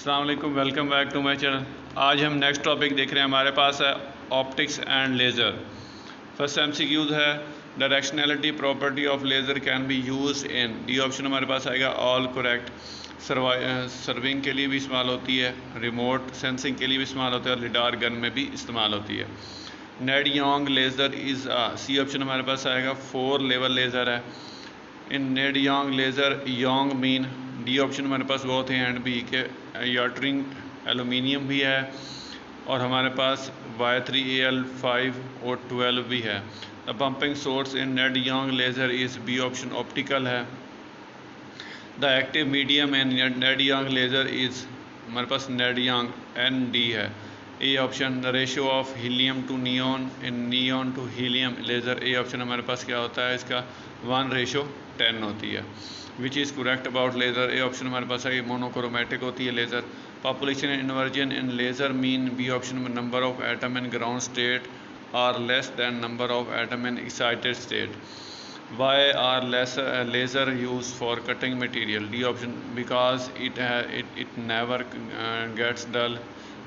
अस्सलाम वालेकुम, welcome back to my channel. आज हम नेक्स्ट टॉपिक देख रहे हैं। हमारे पास है optics and laser. First MCQs है directionality property of laser can be use in. D option हमारे पास आएगा ऑल करेक्ट। सर्विंग के लिए भी इस्तेमाल होती है, रिमोट सेंसिंग के लिए भी इस्तेमाल होता है और लिडार गन में भी इस्तेमाल होती है। नेड योंग लेज़र इज़ सी ऑप्शन हमारे पास आएगा 4 लेवल लेज़र है। इन नेड योंग laser Yong mean D option हमारे पास बहुत है एंड बी के याटरिंग एलुमिनियम भी है और हमारे पास Y3AL5 और 12 भी है। The pumping source in Nd योंग laser is B option optical है। The active medium in Nd योंग लेज़र इज़ हमारे पास नेड योंग ND है। A option the ratio of helium to neon in neon to helium laser. A option हमारे पास क्या होता है, इसका 1:10 होती है। Which is correct about laser. A option हमारे पास है मोनोक्रोमेटिक होती है लेज़र। पॉपुलेशन इन्वर्जन इन लेज़र मीन बी ऑप्शन में number of atom in ground state are less than number of atom in excited state. Why are laser used for cutting material? D option because it never gets dull.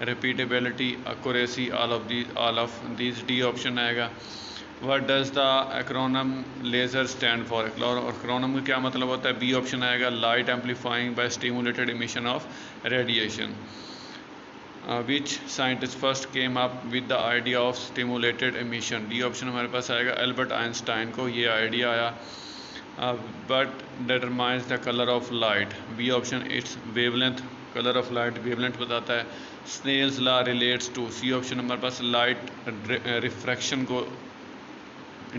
Repeatability, accuracy, all of these D option आएगा। What does the acronym laser stand for? acronym का क्या मतलब होता है? B option आएगा light amplifying by stimulated emission of radiation. Which scientist first came up with the idea of stimulated emission? D option हमारे पास आएगा एल्बर्ट आइंस्टाइन को ये आइडिया आया। But determines the colour of light. B option it's wavelength, colour of light wavelength बताता है। Snell's law relates to. C option हमारे पास लाइट रिफ्रैक्शन को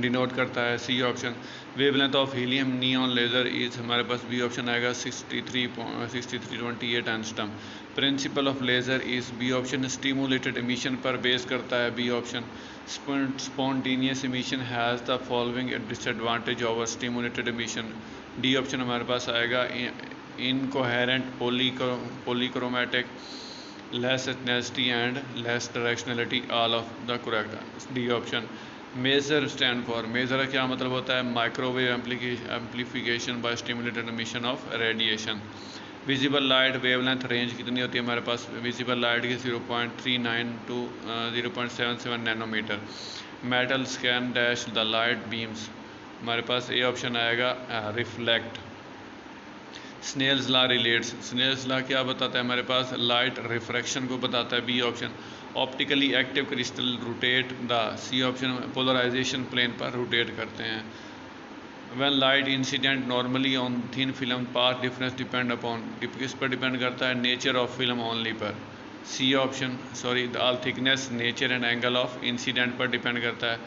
डिनोट करता है। C option wavelength of helium neon laser is हमारे पास B option आएगा 6328 angstrom. Principle of laser is B option stimulated emission पर बेस करता है। B option spontaneous emission has the following disadvantage over stimulated emission. D option हमारे पास आएगा incoherent polychromatic, less ethnicity and less directionality, all of the correct. D option maser stand for. Maser क्या मतलब होता है? Microwave amplification by stimulated emission of radiation. Visible light wavelength range कितनी होती है हमारे पास? विजिबल लाइट की 0.39 to 0.77 nanometre. Metal scan dash the light beams हमारे पास ए ऑप्शन आएगा reflect. Snell's law relates. Snell's law क्या बताता है हमारे पास? लाइट रिफ्रैक्शन को बताता है। B option optically active crystal rotate the. C option polarisation plane पर रोटेट करते हैं। When light incident normally on thin film path difference depend upon. किस पर डिपेंड करता है? नेचर ऑफ फिल्म ओनली पर। C option all thickness, nature and angle of incident पर depend करता है।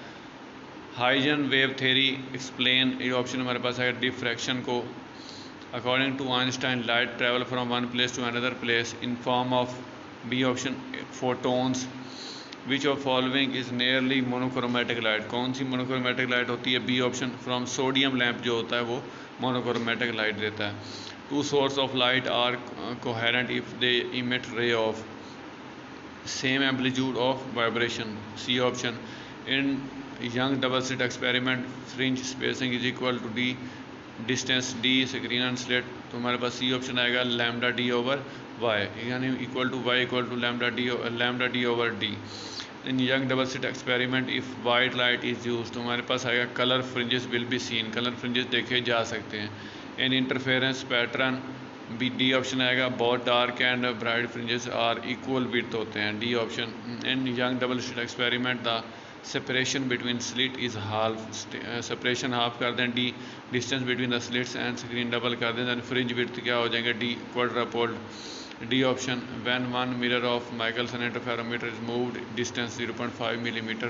Huygens wave theory explain. ये ऑप्शन हमारे पास है डिफ्रैक्शन को। According to Einstein light travel from one place to another place in form of B option photons. Which of following is nearly monochromatic light. कौन सी monochromatic light होती है? B option from sodium lamp जो होता है वो monochromatic light देता है। Two source of light are coherent if they emit ray of same amplitude of vibration. C option in Young double slit experiment fringe spacing is equal to D distance D screen and slit. तो हमारे पास C option आएगा lambda D over Y, यानी equal to Y equal to lambda D over D. In Young double slit experiment if white light is use तो हमारे पास आएगा colour fringes will be seen, colour fringes देखे जा सकते हैं। In interference pattern B D option आएगा both dark and bright fringes are equal width होते हैं। D option in Young double slit experiment the separation between slit is half. Separation half कर दें। D distance between the slits and screen double कर दें, then fringe width क्या हो जाएंगे? D quadrupled. D option when one mirror of Michelson interferometer is moved distance 0.5 millimetre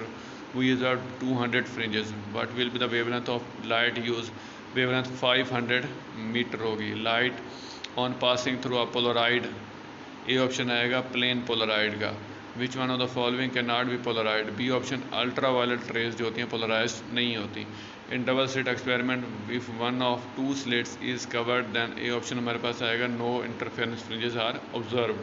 we observe 200 fringes. What will be the wavelength of light use? Wavelength 500 metre होगी। Light on passing through a polaroid. A option आएगा plane polaroid का। Which one of the following can not be polaroid? B option ultra violet rays जो होती हैं polarise नहीं होती। In double slit experiment if one of two slits is covered then A option हमारे पास आएगा no interference fringes are observed.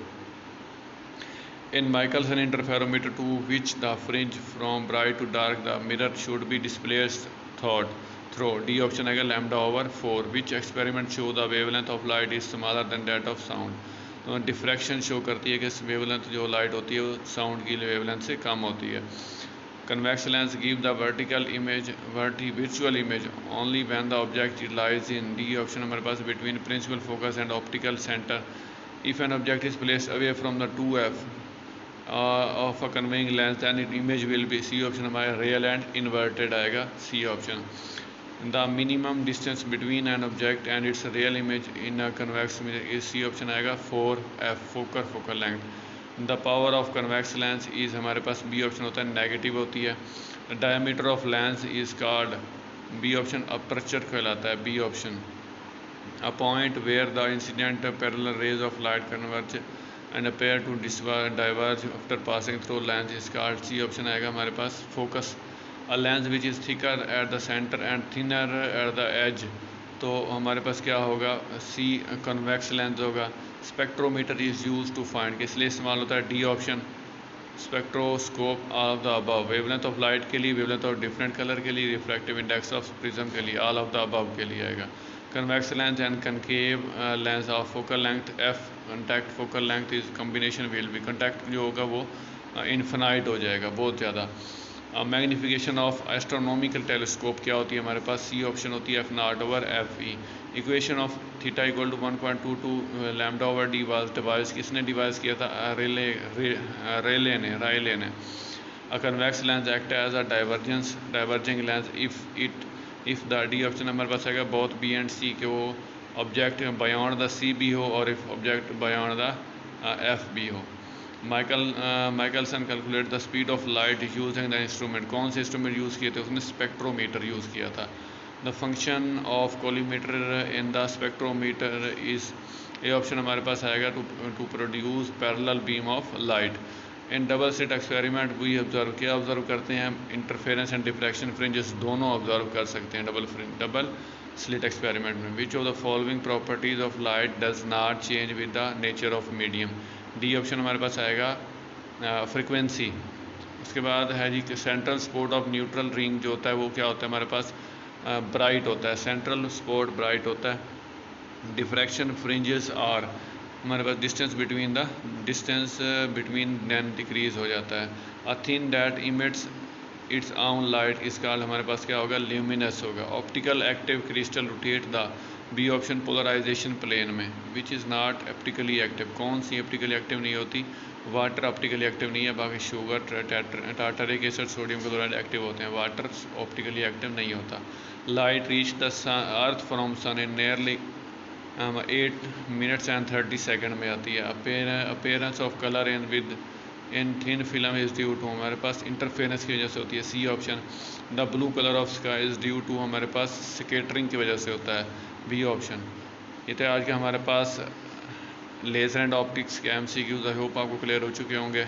In Michelson interferometer to which the fringe from bright to dark the mirror should be displaced through. D option आएगा lambda over 4। Which experiment show the wavelength of light is smaller than that of sound. Diffraction show करती है कि wavelength जो light होती है वो sound की wavelength से कम होती है। Convex lens give the virtual image only when the object lies in D option हमारे पास between principal focus and optical centre if an object is placed away from the 2f of a converging lens then it image will be, C option हमारा real and inverted आएगा, C option. The minimum distance between an object and its real image in a convex image, C option आएगा 4f focal length. The power of convex lens is हमारे पास B option होता है negative होती है। Diameter of lens is called, B option aperture कहलाता है, B option. A point where the incident parallel rays of light converge and appear to diverge after passing through lens is called, C option आएगा हमारे पास focus. A lens which is thicker at the centre and thinner at the edge, तो हमारे पास क्या होगा, C convex lens होगा। Spectrometer is use to find, किस लिए इस्तेमाल होता है, D option spectroscope of the above, wavelength of light के लिए, वेवलेंथ ऑफ डिफरेंट कलर के लिए, रिफ्रैक्टिव इंडेक्स ऑफ प्रिज्म के लिए, ऑल ऑफ द अबव के लिए आएगा। Convex lens and concave lens of focal length F, contact focal length is combination will be, contact जो होगा वो इन्फिनाइट हो जाएगा, बहुत ज़्यादा। मैग्नीफिकेशन ऑफ एस्ट्रोनॉमिकल टेलीस्कोप क्या होती है हमारे पास, सी ऑप्शन होती है F0 over FE। Equation of theta equal to 1.22 lambda over D was device, किसने डिवाइस किया था, रायले ने। A convex lens act as a diverging lens if the, D option हमारे पास आएगा बोथ बी एंड सी, के वो object beyond the C be हो और if object beyond the F be हो। Michelson calculate the speed of light using the instrument, कौन से इंस्ट्रूमेंट यूज़ किए थे, उसने स्पेक्ट्रोमीटर यूज़ किया था। The function of collimator in the spectrometer is, ये ऑप्शन हमारे पास आएगा to produce parallel beam of light. In double slit experiment we observe, क्या ऑब्जर्व करते हैं, इंटरफेरेंस एंड डिफ्रैक्शन फ्रिंजेस दोनों ऑब्जर्व कर सकते हैं डबल स्लिट एक्सपेरिमेंट में। Which of the following properties of light does not change with the nature of medium, D option हमारे पास आएगा फ्रिक्वेंसी। उसके बाद है जी central spot of neutral ring जो होता है वो क्या होता है हमारे पास, ब्राइट होता है, सेंट्रल स्पॉट ब्राइट होता है। डिफ्रैक्शन फ्रिंजेस आर, हमारे पास डिस्टेंस बिटवीन देन डिक्रीज हो जाता है। A thing that emits its own light is called, हमारे पास क्या होगा, ल्यूमिनस होगा। Optical active crystal rotate the, B option polarisation plane में। Which is not optically active, कौन सी ऑप्टिकली एक्टिव नहीं होती, वाटर ऑप्टिकली एक्टिव नहीं है, बाकी sugar tartaric acid sodium chloride active होते हैं, वाटर ऑप्टिकली एक्टिव नहीं होता। Light reach the earth from sun in nearly 8 minutes and 30 second में आती है। Appearance of colour in thin film is due to, हमारे पास इंटरफेरेंस की वजह से होती है, C option. The blue colour of sky is due to, हमारे पास स्केटरिंग की वजह से होता है, बी ऑप्शन। ये तो आज के हमारे पास लेज़र एंड ऑप्टिक्स के MCQs, आई होप आपको क्लियर हो चुके होंगे।